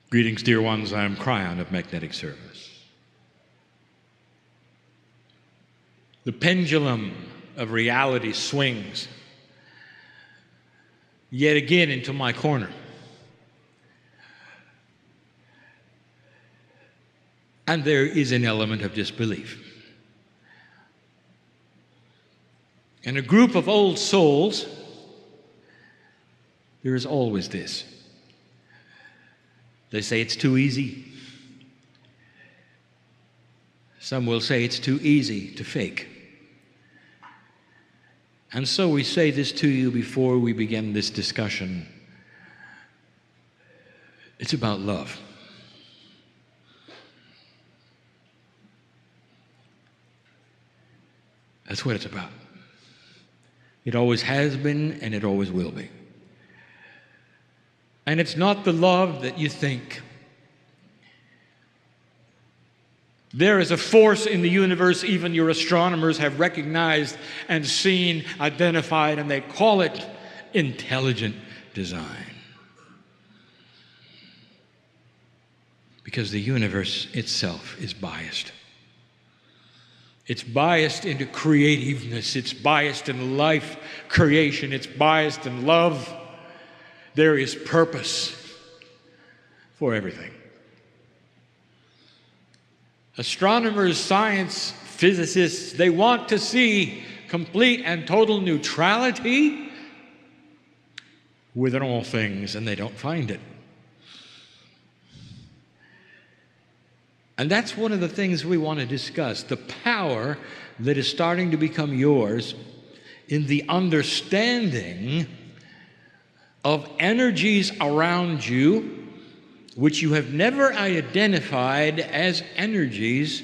Greetings, dear ones. I am KRYON of Magnetic Service. The pendulum of reality swings yet again into my corner. And there is an element of disbelief. In a group of old souls, there is always this. They say it's too easy. Some will say it's too easy to fake. And so we say this to you before we begin this discussion. It's about love. That's what it's about. It always has been, and it always will be. And it's not the love that you think. There is a force in the universe even your astronomers have recognized and seen, identified, and they call it intelligent design. Because the universe itself is biased. It's biased into creativeness. It's biased in life creation. It's biased in love. There is purpose for everything. Astronomers, science, physicists, they want to see complete and total neutrality within all things, and they don't find it. And that's one of the things we want to discuss, the power that is starting to become yours in the understanding of energies around you which you have never identified as energies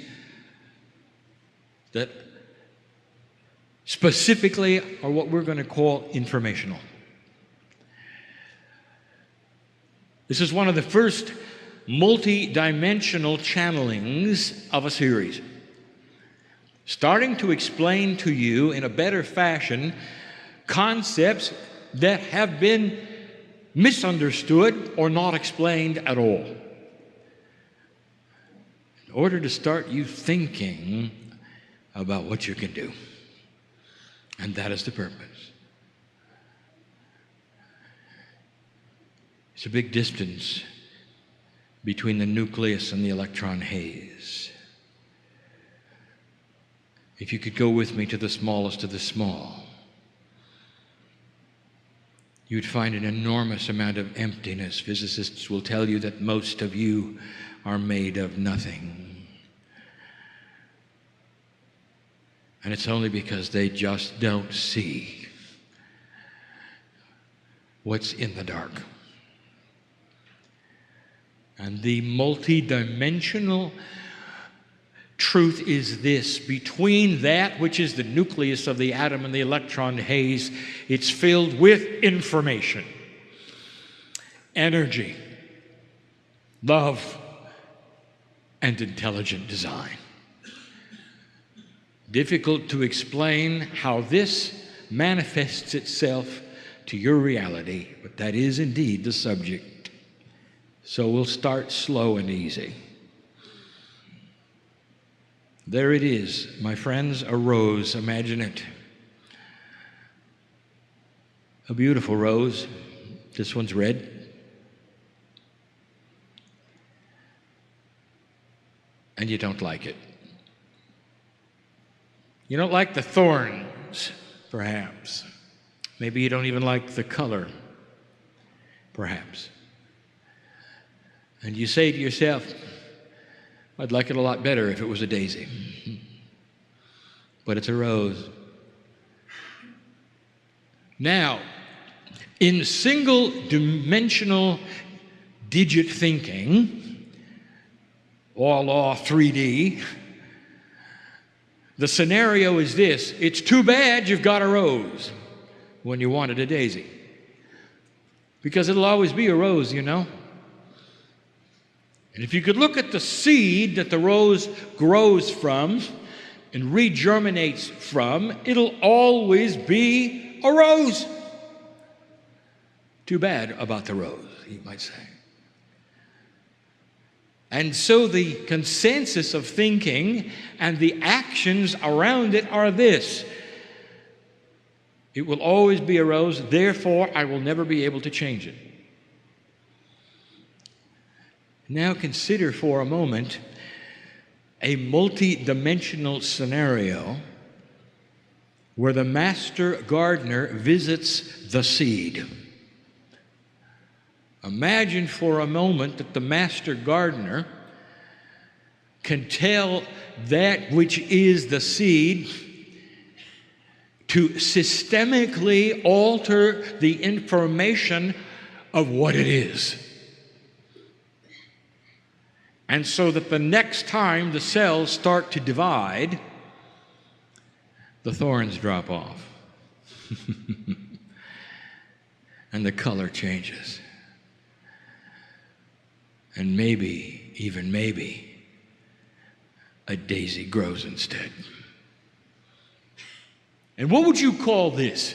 that specifically are what we're going to call informational. This is one of the first multi-dimensional channelings of a series, starting to explain to you in a better fashion concepts that have been misunderstood or not explained at all, in order to start you thinking about what you can do. And that is the purpose. It's a big distance between the nucleus and the electron haze. If you could go with me to the smallest of the small, you'd find an enormous amount of emptiness. Physicists will tell you that most of you are made of nothing. And it's only because they just don't see what's in the dark. And the multidimensional truth is this: between that which is the nucleus of the atom and the electron haze, it's filled with information, energy, love, and intelligent design. Difficult to explain how this manifests itself to your reality, but that is indeed the subject. So we'll start slow and easy. There it is, my friends, a rose. Imagine it. A beautiful rose. This one's red. And you don't like it. You don't like the thorns, perhaps. Maybe you don't even like the color, perhaps. And you say to yourself, I'd like it a lot better if it was a daisy. But it's a rose. Now, in single-dimensional digit thinking, or law 3D, the scenario is this: it's too bad you've got a rose when you wanted a daisy. Because it'll always be a rose, you know. And if you could look at the seed that the rose grows from and regerminates from, it'll always be a rose. Too bad about the rose, you might say. And so the consensus of thinking and the actions around it are this: it will always be a rose, therefore I will never be able to change it. Now consider for a moment a multi-dimensional scenario where the master gardener visits the seed. Imagine for a moment that the master gardener can tell that which is the seed to systemically alter the information of what it is. And so that the next time the cells start to divide, the thorns drop off. And the color changes. And maybe, even maybe, a daisy grows instead. And what would you call this?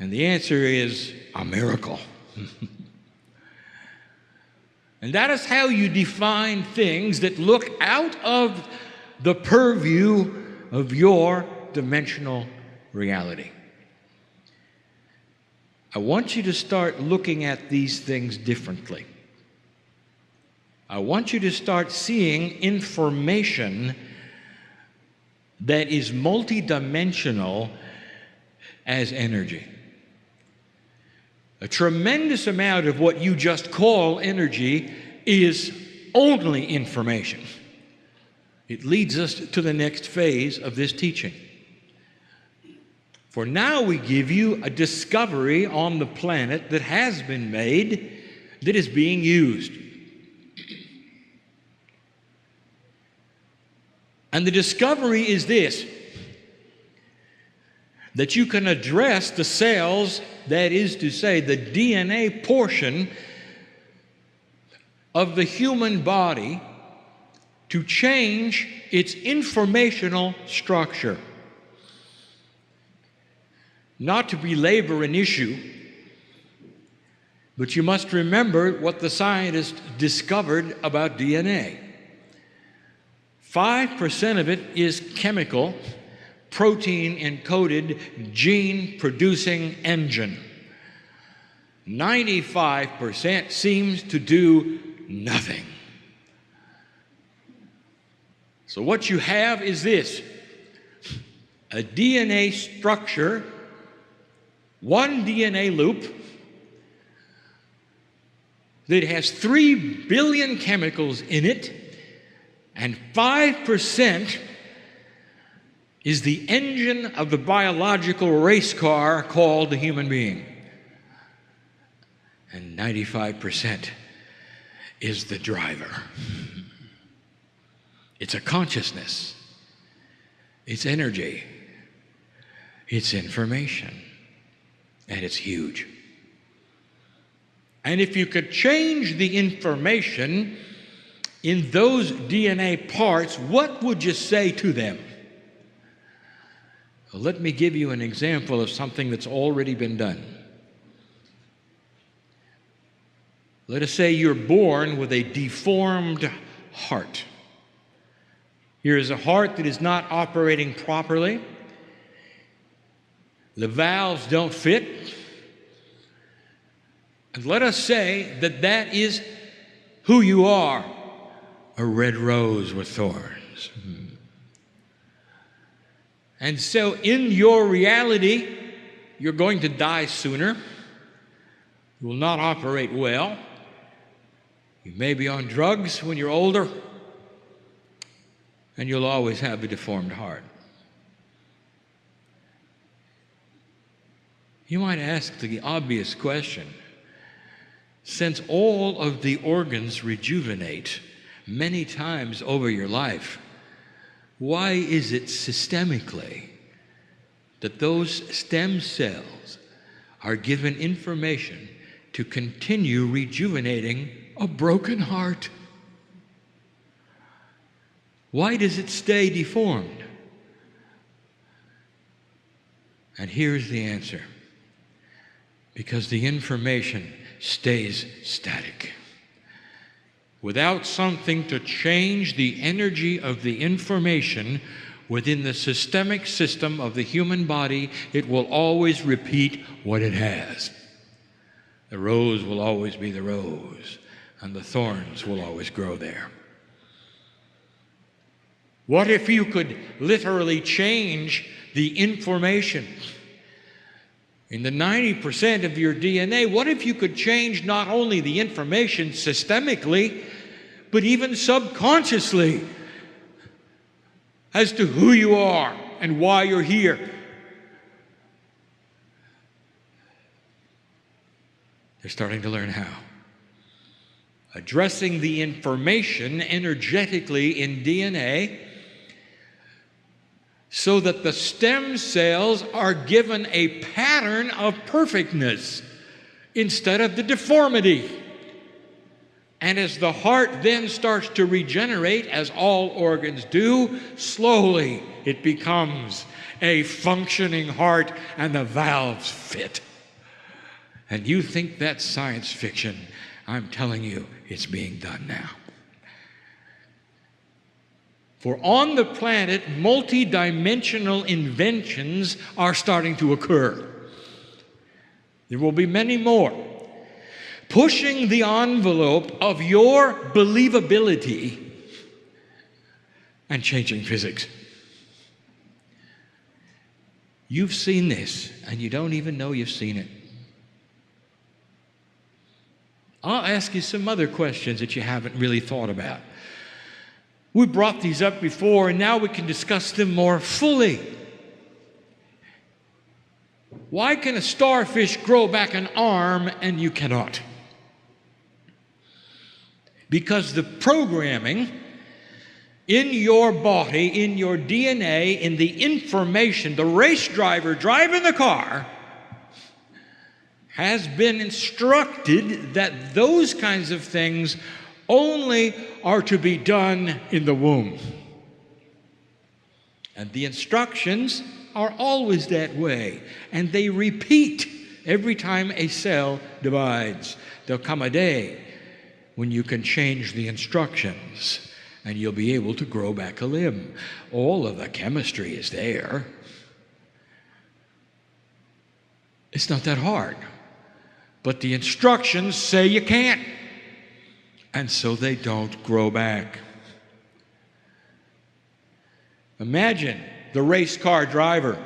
And the answer is a miracle. And that is how you define things that look out of the purview of your dimensional reality. I want you to start looking at these things differently. I want you to start seeing information that is multidimensional as energy. A tremendous amount of what you just call energy is only information. It leads us to the next phase of this teaching. For now we give you a discovery on the planet that has been made, that is being used. And the discovery is this: that you can address the cells, that is to say, the DNA portion of the human body, to change its informational structure. Not to belabor an issue, but you must remember what the scientists discovered about DNA. 5% of it is chemical, protein-encoded, gene-producing engine. 95% seems to do nothing. So what you have is this: a DNA structure, one DNA loop that has 3 billion chemicals in it, and 5% is the engine of the biological race car called the human being. And 95% is the driver. It's a consciousness. It's energy. It's information. And it's huge. And if you could change the information in those DNA parts, what would you say to them? Well, let me give you an example of something that's already been done. Let us say you're born with a deformed heart. Here is a heart that is not operating properly. The valves don't fit. And let us say that that is who you are, a red rose with thorns. And so in your reality, you're going to die sooner. You will not operate well. You may be on drugs when you're older, and you'll always have a deformed heart. You might ask the obvious question: since all of the organs rejuvenate many times over your life, why is it systemically that those stem cells are given information to continue rejuvenating a broken heart? Why does it stay deformed? And here's the answer: because the information stays static. without something to change the energy of the information within the systemic system of the human body, it will always repeat what it has. The rose will always be the rose, and the thorns will always grow there. What if you could literally change the information in the 90% of your DNA? What if you could change not only the information systemically, but even subconsciously as to who you are and why you're here? They're starting to learn how. Addressing the information energetically in DNA so that the stem cells are given a pattern of perfectness instead of the deformity. And as the heart then starts to regenerate, as all organs do, slowly it becomes a functioning heart and the valves fit. And you think that's science fiction. I'm telling you, it's being done now. For on the planet, multidimensional inventions are starting to occur. There will be many more, pushing the envelope of your believability and changing physics. You've seen this, and you don't even know you've seen it. I'll ask you some other questions that you haven't really thought about. We brought these up before, and now we can discuss them more fully. Why can a starfish grow back an arm and you cannot? Because the programming in your body, in your DNA, in the information, the race driver driving the car has been instructed that those kinds of things only are to be done in the womb. And the instructions are always that way, and they repeat every time a cell divides. There'll come a day when you can change the instructions and you'll be able to grow back a limb. All of the chemistry is there. It's not that hard. But the instructions say you can't. And so they don't grow back. Imagine the race car driver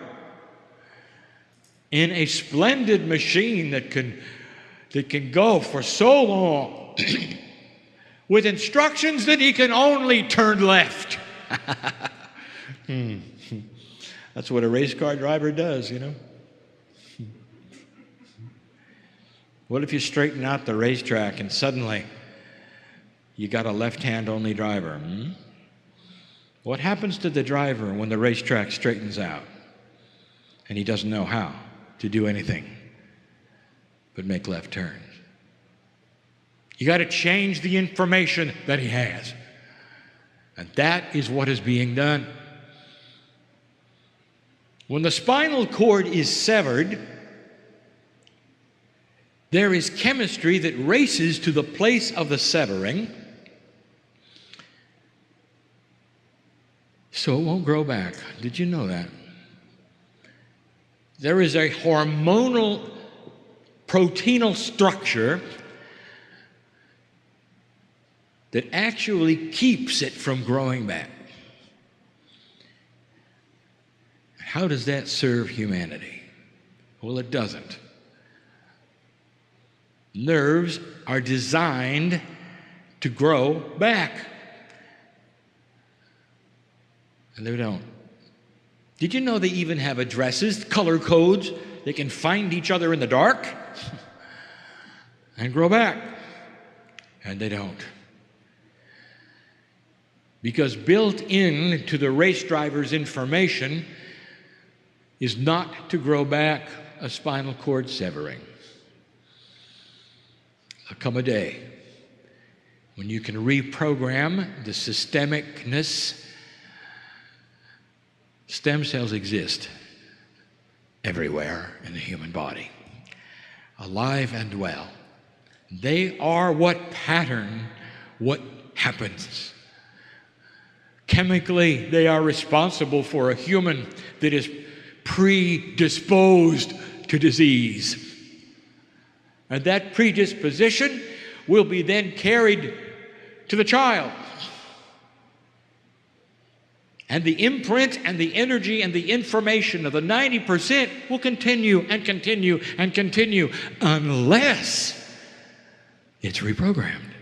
in a splendid machine that can go for so long with instructions that he can only turn left. That's what a race car driver does, you know. What if you straighten out the racetrack and suddenly you got a left-hand only driver? What happens to the driver when the racetrack straightens out and he doesn't know how to do anything but make left turns? You got to change the information that he has. And that is what is being done. When the spinal cord is severed, there is chemistry that races to the place of the severing, so it won't grow back. Did you know that? There is a hormonal proteinal structure that actually keeps it from growing back. How does that serve humanity? Well, it doesn't. Nerves are designed to grow back. And they don't. Did you know they even have addresses, color codes? They can find each other in the dark and grow back. And they don't. Because built into the race driver's information is not to grow back a spinal cord severing. There'll come a day when you can reprogram the systemicness. Stem cells exist everywhere in the human body, alive and well. They are what pattern what happens. Chemically, they are responsible for a human that is predisposed to disease. And that predisposition will be then carried to the child. And the imprint and the energy and the information of the 90% will continue and continue and continue unless it's reprogrammed.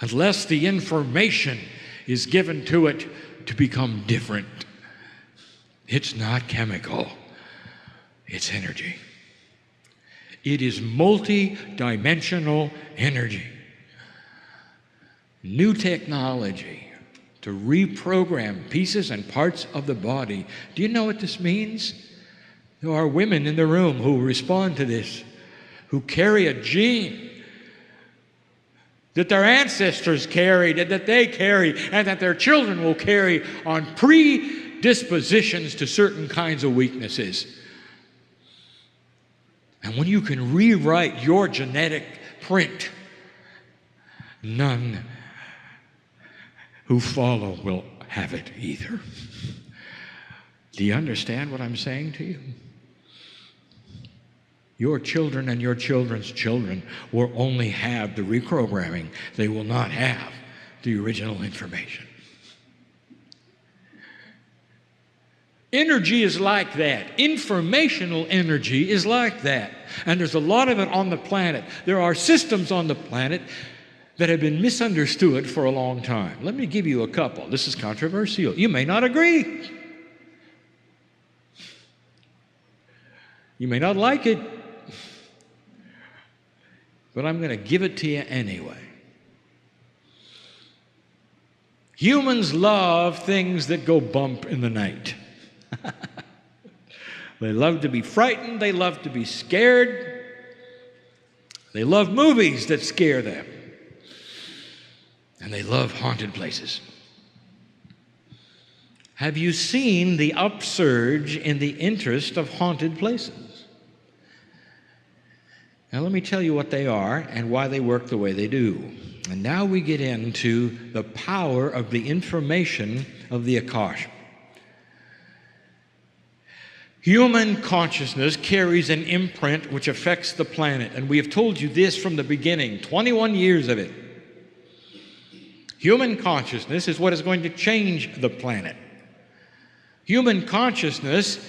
Unless the information is given to it to become different. It's not chemical, it's energy. It is multi-dimensional energy. New technology to reprogram pieces and parts of the body. Do you know what this means? There are women in the room who respond to this, who carry a gene that their ancestors carried and that they carry and that their children will carry on predispositions to certain kinds of weaknesses. And when you can rewrite your genetic print, none who follow will have it either. Do you understand what I'm saying to you? Your children and your children's children will only have the reprogramming. They will not have the original information. Energy is like that. Informational energy is like that. And there's a lot of it on the planet. There are systems on the planet that have been misunderstood for a long time. Let me give you a couple. This is controversial. You may not agree. You may not like it. But I'm going to give it to you anyway. Humans love things that go bump in the night. They love to be frightened. They love to be scared. They love movies that scare them. And they love haunted places. Have you seen the upsurge in the interest of haunted places? Now let me tell you what they are and why they work the way they do. And now we get into the power of the information of the Akash. Human consciousness carries an imprint which affects the planet. And we have told you this from the beginning, 21 years of it. Human consciousness is what is going to change the planet. Human consciousness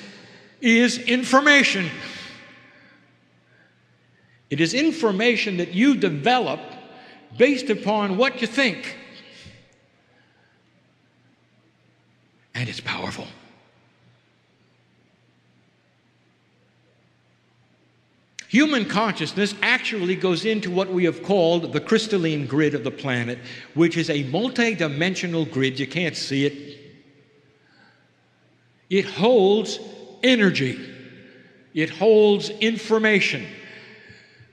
is information. It is information that you develop based upon what you think. And it's powerful. Human consciousness actually goes into what we have called the crystalline grid of the planet, which is a multi-dimensional grid. You can't see it. It holds energy. It holds information.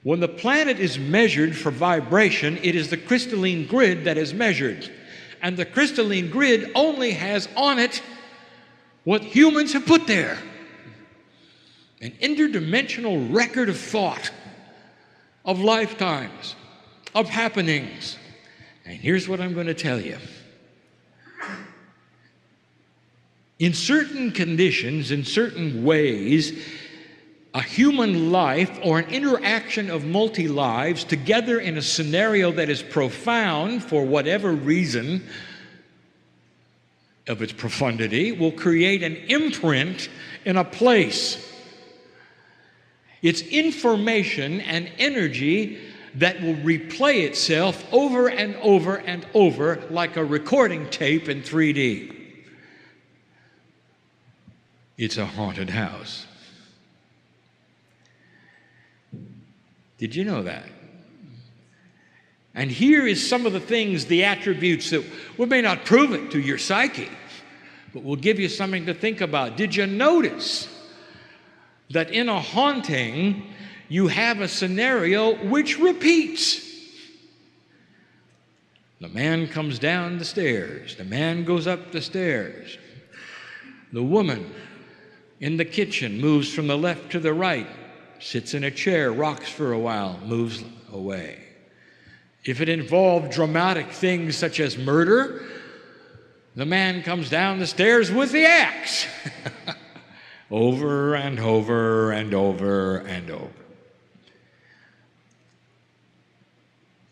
When the planet is measured for vibration, it is the crystalline grid that is measured. And the crystalline grid only has on it what humans have put there. An interdimensional record of thought, of lifetimes, of happenings. And here's what I'm going to tell you. In certain conditions, in certain ways, a human life or an interaction of multi-lives together in a scenario that is profound for whatever reason of its profundity will create an imprint in a place. It's information and energy that will replay itself over and over and over like a recording tape in 3D. It's a haunted house. Did you know that? And here is some of the things, the attributes that we may not prove it to your psyche, but we'll give you something to think about. Did you notice that in a haunting, you have a scenario which repeats? The man comes down the stairs. The man goes up the stairs. The woman in the kitchen moves from the left to the right, sits in a chair, rocks for a while, moves away. If it involved dramatic things such as murder, the man comes down the stairs with the axe. Over and over and over and over.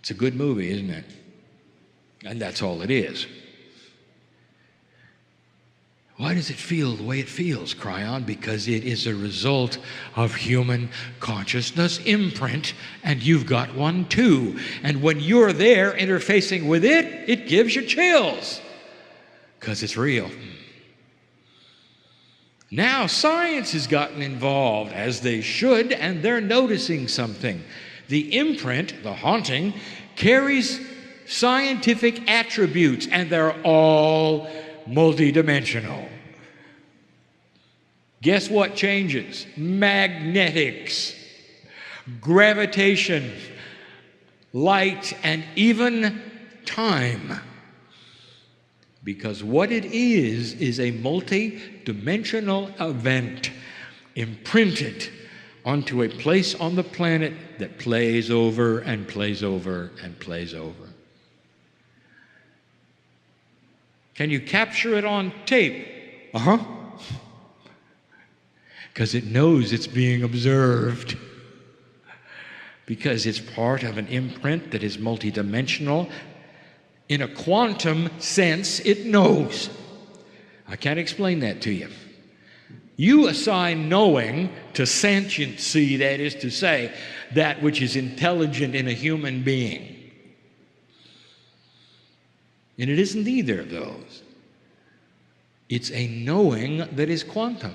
It's a good movie, isn't it? And that's all it is. Why does it feel the way it feels, KRYON? Because it is a result of human consciousness imprint, and you've got one too. And when you're there interfacing with it, it gives you chills, because it's real. Now science has gotten involved, as they should, and they're noticing something. The imprint, the haunting, carries scientific attributes, and they're all multidimensional. Guess what changes? Magnetics, gravitation, light, and even time. Because what it is a multi-dimensional event imprinted onto a place on the planet that plays over and plays over and plays over. Can you capture it on tape? Uh-huh. Because it knows it's being observed. Because it's part of an imprint that is multidimensional. In a quantum sense, it knows. I can't explain that to you. You assign knowing to sentiency, that is to say, that which is intelligent in a human being. And it isn't either of those. It's a knowing that is quantum.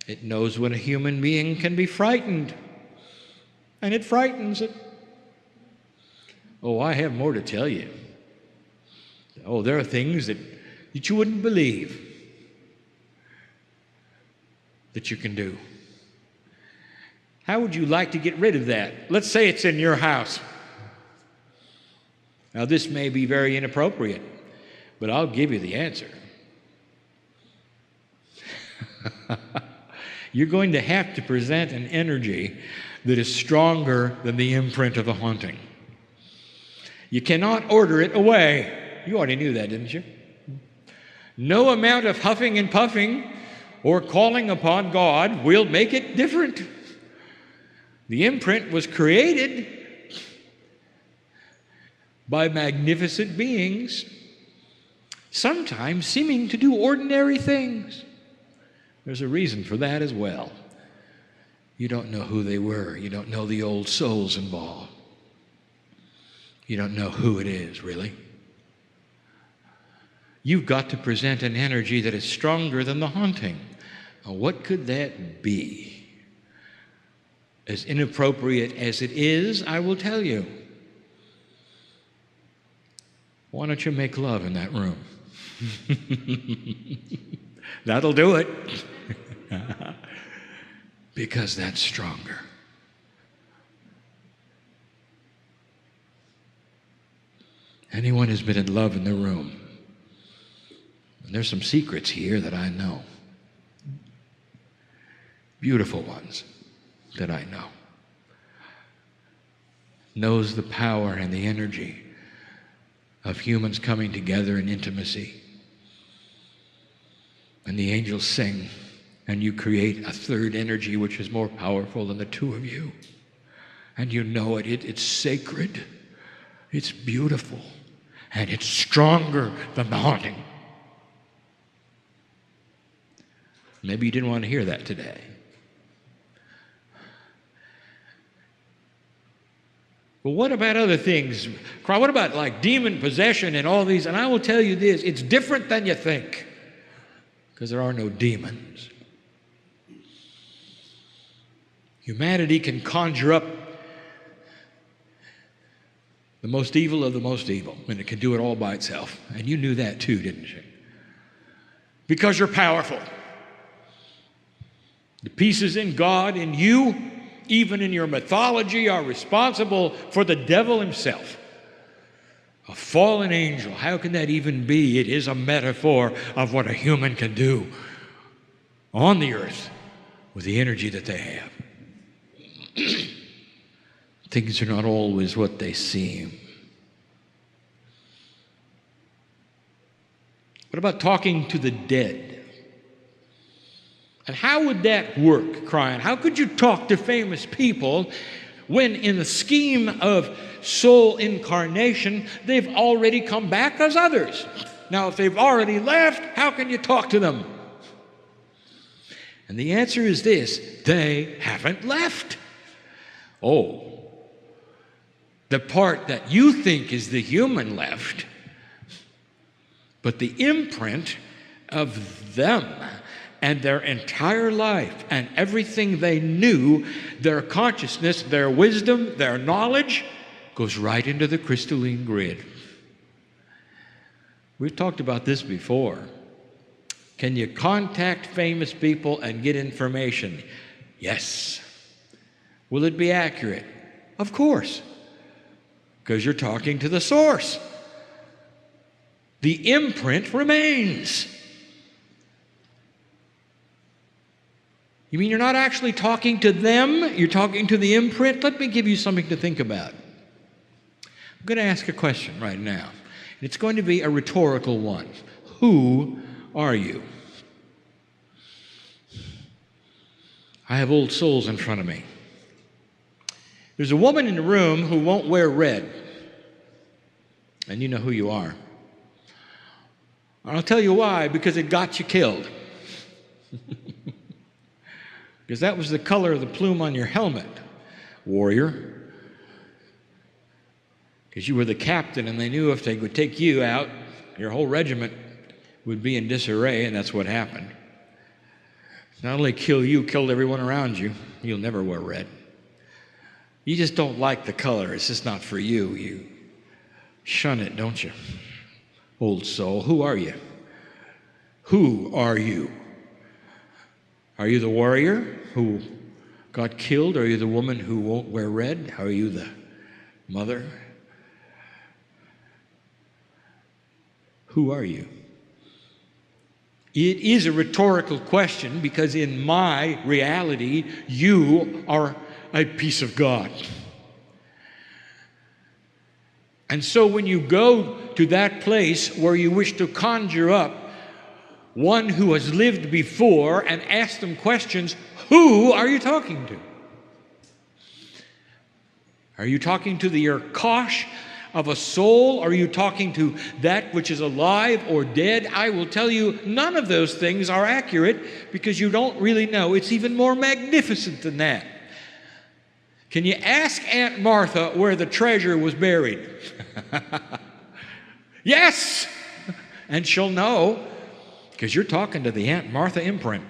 It knows when a human being can be frightened, and it frightens it. Oh, I have more to tell you. Oh, there are things that you wouldn't believe that you can do. How would you like to get rid of that? Let's say it's in your house. Now, this may be very inappropriate, but I'll give you the answer. You're going to have to present an energy that is stronger than the imprint of the haunting. You cannot order it away. You already knew that, didn't you? No amount of huffing and puffing or calling upon God will make it different. The imprint was created by magnificent beings, sometimes seeming to do ordinary things. There's a reason for that as well. You don't know who they were. You don't know the old souls involved. You don't know who it is, really. You've got to present an energy that is stronger than the haunting. Now, what could that be? As inappropriate as it is, I will tell you. Why don't you make love in that room? That'll do it. Because that's stronger. Anyone who's been in love in the room, and there's some secrets here that I know. Beautiful ones that I know. Knows the power and the energy of humans coming together in intimacy. And the angels sing, and you create a third energy which is more powerful than the two of you. And you know it. It's sacred. It's beautiful. And it's stronger than the haunting. Maybe you didn't want to hear that today. Well, what about other things? What about like demon possession and all these? And I will tell you this, it's different than you think. Because there are no demons. Humanity can conjure up the most evil of the most evil, and it can do it all by itself. And you knew that too, didn't you? Because you're powerful. The pieces in God, in you, even in your mythology, are responsible for the devil himself. A fallen angel, how can that even be? It is a metaphor of what a human can do on the earth with the energy that they have. Things are not always what they seem. What about talking to the dead? And how would that work, KRYON? How could you talk to famous people when in the scheme of soul incarnation, they've already come back as others? Now, if they've already left, how can you talk to them? And the answer is this: they haven't left. Oh, the part that you think is the human left, but the imprint of them and their entire life and everything they knew, their consciousness, their wisdom, their knowledge, goes right into the crystalline grid. We've talked about this before. Can you contact famous people and get information? Yes. Will it be accurate? Of course, because you're talking to the source. The imprint remains. You mean you're not actually talking to them? You're talking to the imprint? Let me give you something to think about. I'm going to ask a question right now. It's going to be a rhetorical one. Who are you? I have old souls in front of me. There's a woman in the room who won't wear red. And you know who you are. I'll tell you why, because it got you killed. Because that was the color of the plume on your helmet, warrior. Because you were the captain, and they knew if they would take you out, your whole regiment would be in disarray, and that's what happened. Not only kill you, killed everyone around you. You'll never wear red. You just don't like the color. It's just not for you. You shun it, don't you? Old soul, who are you? Who are you? Are you the warrior who got killed? Are you the woman who won't wear red? Are you the mother? Who are you? It is a rhetorical question because in my reality, you are a piece of God. And so when you go to that place where you wish to conjure up one who has lived before and ask them questions, who are you talking to? Are you talking to the Urkosh of a soul? Are you talking to that which is alive or dead? I will tell you, none of those things are accurate because you don't really know. It's even more magnificent than that. Can you ask Aunt Martha where the treasure was buried? Yes! And she'll know, because you're talking to the Aunt Martha imprint.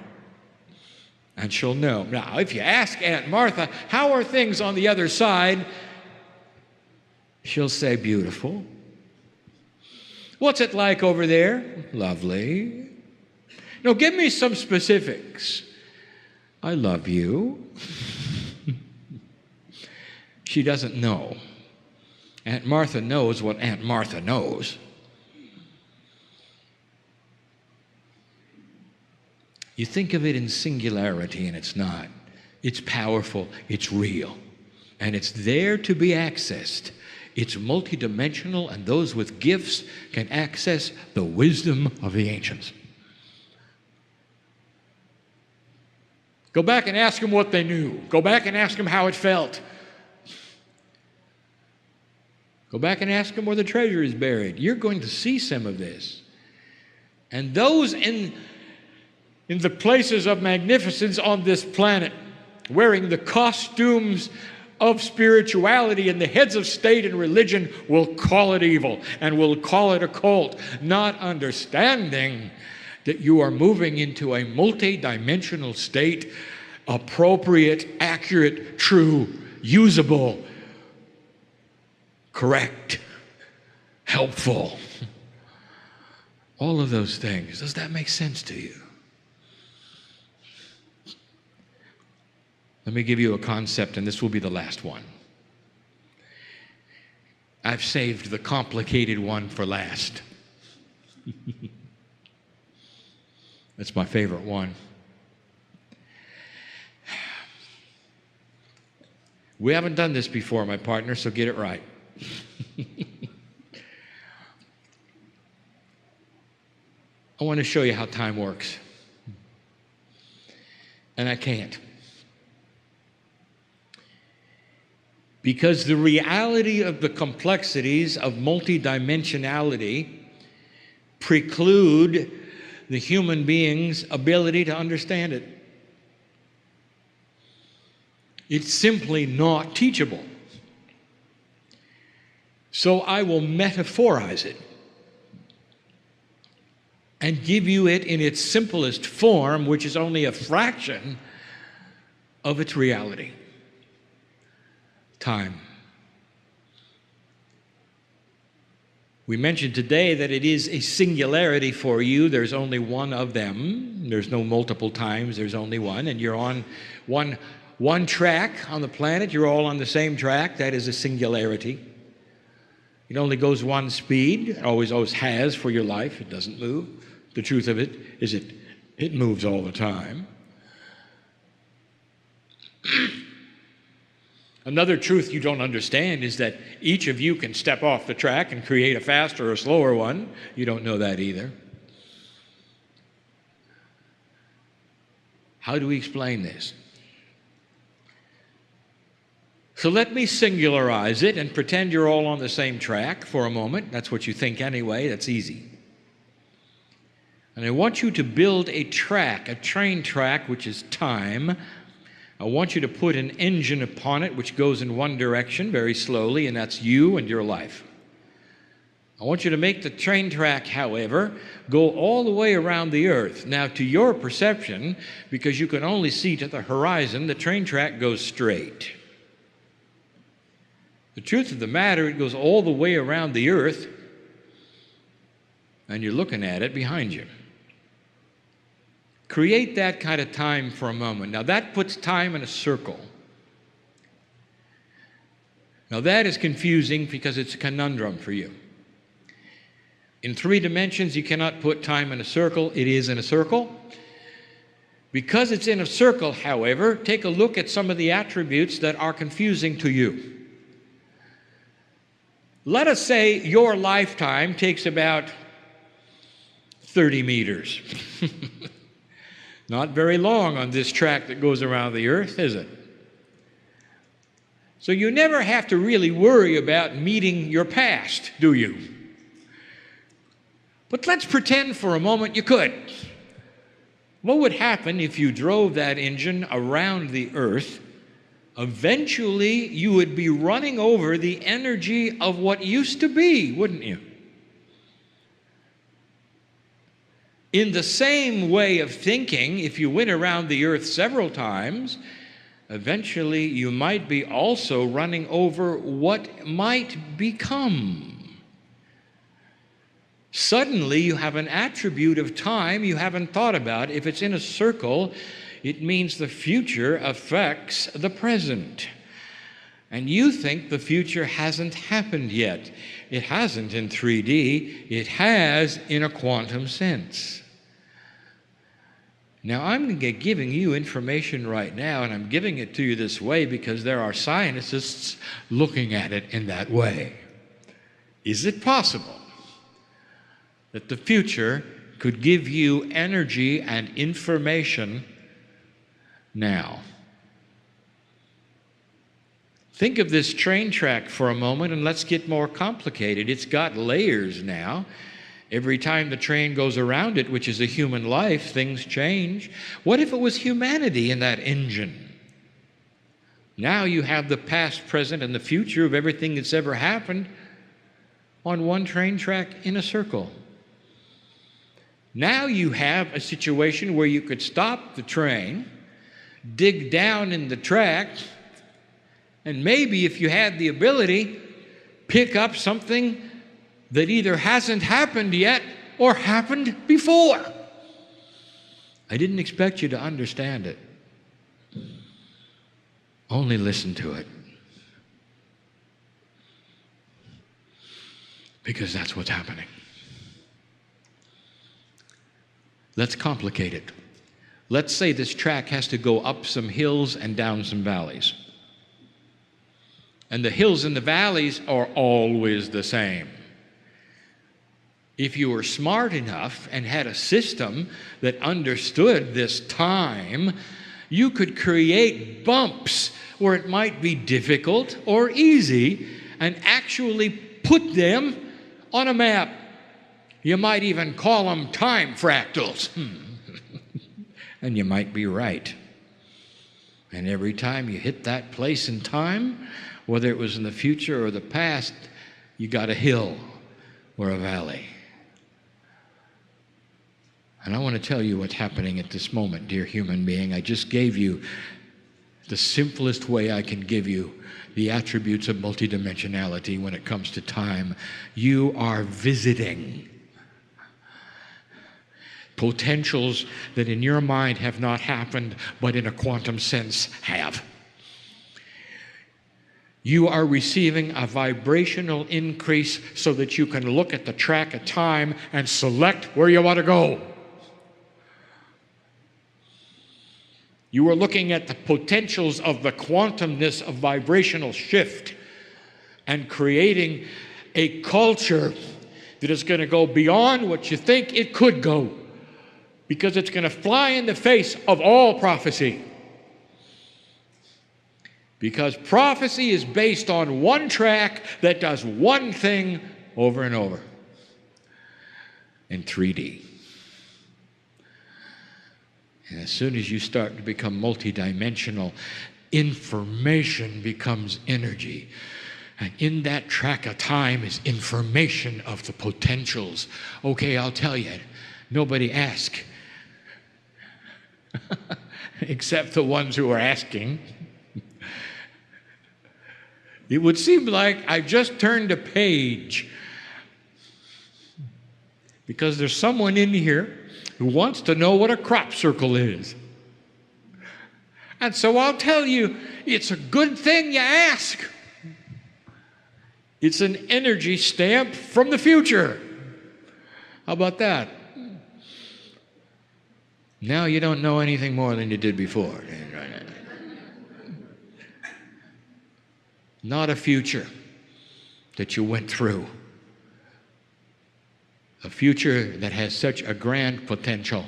And she'll know. Now, if you ask Aunt Martha, how are things on the other side? She'll say, beautiful. What's it like over there? Lovely. No, give me some specifics. I love you. She doesn't know. Aunt Martha knows what Aunt Martha knows. You think of it in singularity, and it's not. It's powerful, it's real, and it's there to be accessed. It's multidimensional, and those with gifts can access the wisdom of the ancients. Go back and ask them what they knew. Go back and ask them how it felt. Go back and ask them where the treasure is buried. You're going to see some of this. And those in the places of magnificence on this planet, wearing the costumes of spirituality, and the heads of state and religion will call it evil and will call it occult, not understanding that you are moving into a multi-dimensional state, appropriate, accurate, true, usable, correct, helpful. All of those things. Does that make sense to you? Let me give you a concept, and this will be the last one. I've saved the complicated one for last. That's my favorite one. We haven't done this before, my partner, so get it right. I want to show you how time works. And I can't. Because the reality of the complexities of multidimensionality preclude the human being's ability to understand it. It's simply not teachable. So I will metaphorize it and give you it in its simplest form, which is only a fraction of its reality. Time. We mentioned today that it is a singularity for you. There's only one of them. There's no multiple times. There's only one. And you're on one track on the planet. You're all on the same track. That is a singularity. It only goes one speed. It always has for your life. It doesn't move. The truth of it is it moves all the time. Another truth you don't understand is that each of you can step off the track and create a faster or slower one. You don't know that either. How do we explain this? So let me singularize it and pretend you're all on the same track for a moment. That's what you think anyway. That's easy. And I want you to build a track, a train track, which is time. I want you to put an engine upon it which goes in one direction very slowly, and that's you and your life. I want you to make the train track, however, go all the way around the earth. Now, to your perception, because you can only see to the horizon, the train track goes straight. The truth of the matter, it goes all the way around the earth, and you're looking at it behind you. Create that kind of time for a moment. Now that puts time in a circle. Now that is confusing because it's a conundrum for you. In 3 dimensions, you cannot put time in a circle. It is in a circle. Because it's in a circle, however, take a look at some of the attributes that are confusing to you. Let us say your lifetime takes about 30 meters. Not very long on this track that goes around the earth, is it? So you never have to really worry about meeting your past, do you? But let's pretend for a moment you could. What would happen if you drove that engine around the earth? Eventually, you would be running over the energy of what used to be, wouldn't you? In the same way of thinking, if you went around the earth several times, eventually you might be also running over what might become. Suddenly you have an attribute of time you haven't thought about. If it's in a circle, it means the future affects the present. And you think the future hasn't happened yet. It hasn't in 3D. It has in a quantum sense. Now, I'm giving you information right now, and I'm giving it to you this way because there are scientists looking at it in that way. Is it possible that the future could give you energy and information now? Think of this train track for a moment, and let's get more complicated. It's got layers now. Every time the train goes around it, which is a human life, things change. What if it was humanity in that engine? Now you have the past, present, and the future of everything that's ever happened on one train track in a circle. Now you have a situation where you could stop the train, dig down in the track, and maybe if you had the ability, pick up something that either hasn't happened yet or happened before. I didn't expect you to understand it. Only listen to it. Because that's what's happening. Let's complicate it. Let's say this track has to go up some hills and down some valleys. And the hills and the valleys are always the same. If you were smart enough and had a system that understood this time, you could create bumps where it might be difficult or easy and actually put them on a map. You might even call them time fractals. And you might be right. And every time you hit that place in time, whether it was in the future or the past, you got a hill or a valley. And I want to tell you what's happening at this moment, dear human being. I just gave you the simplest way I can give you the attributes of multidimensionality when it comes to time. You are visiting potentials that in your mind have not happened, but in a quantum sense have. You are receiving a vibrational increase so that you can look at the track of time and select where you want to go. You are looking at the potentials of the quantumness of vibrational shift and creating a culture that is going to go beyond what you think it could go, because it's going to fly in the face of all prophecy. Because prophecy is based on one track that does one thing over and over in 3D. And as soon as you start to become multidimensional, information becomes energy. And in that track of time is information of the potentials. Okay, I'll tell you, nobody asked, except the ones who are asking. It would seem like I've just turned a page, because there's someone in here who wants to know what a crop circle is. And so I'll tell you, it's a good thing you ask. It's an energy stamp from the future. How about that? Now you don't know anything more than you did before. Not a future that you went through. A future that has such a grand potential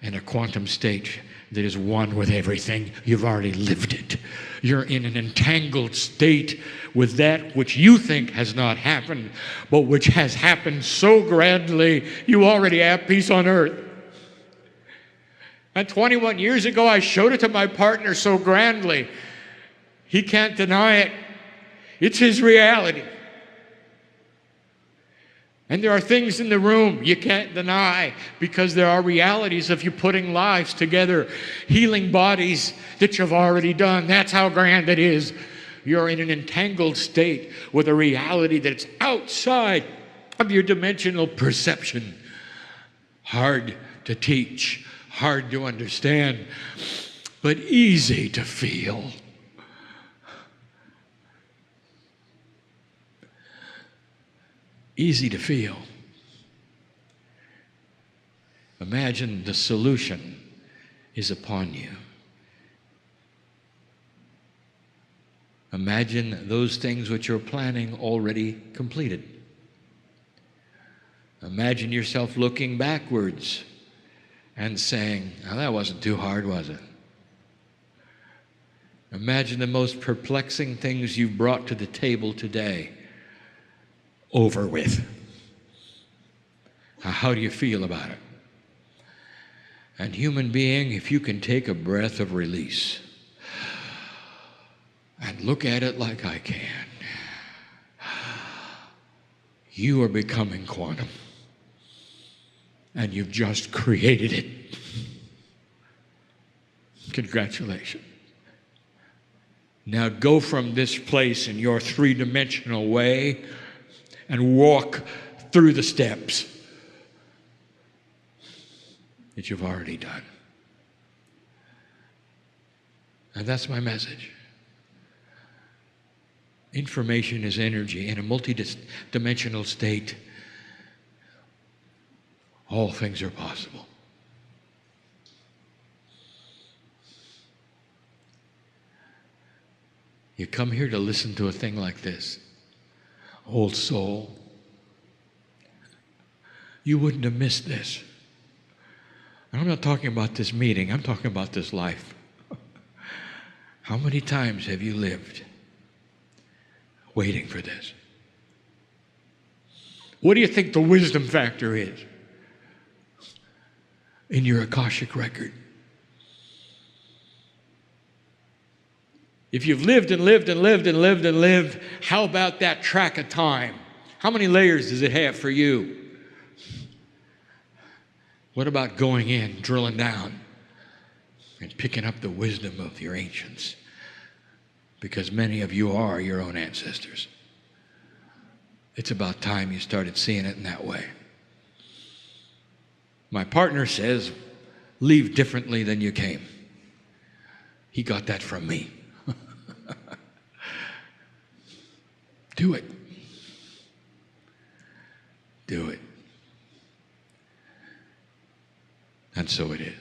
and a quantum state that is one with everything. You've already lived it. You're in an entangled state with that which you think has not happened, but which has happened so grandly, you already have peace on earth. And 21 years ago, I showed it to my partner so grandly. He can't deny it. It's his reality. And there are things in the room you can't deny, because there are realities of you putting lives together, healing bodies that you've already done. That's how grand it is. You're in an entangled state with a reality that's outside of your dimensional perception. Hard to teach, hard to understand, but easy to feel. Easy to feel. Imagine the solution is upon you. Imagine those things which you're planning already completed. Imagine yourself looking backwards and saying, "Oh, that wasn't too hard, was it?" Imagine the most perplexing things you've brought to the table today over with. How do you feel about it? And human being, if you can take a breath of release and look at it like I can, you are becoming quantum. And you've just created it. Congratulations. Now go from this place in your three-dimensional way and walk through the steps that you've already done. And that's my message. Information is energy. In a multi-dimensional state, all things are possible. You come here to listen to a thing like this. Old soul, you wouldn't have missed this. And I'm not talking about this meeting, I'm talking about this life. How many times have you lived waiting for this? What do you think the wisdom factor is in your Akashic record? If you've lived and lived and lived and lived and lived, how about that track of time? How many layers does it have for you? What about going in, drilling down, and picking up the wisdom of your ancients? Because many of you are your own ancestors. It's about time you started seeing it in that way. My partner says, leave differently than you came. He got that from me. Do it. Do it. And so it is.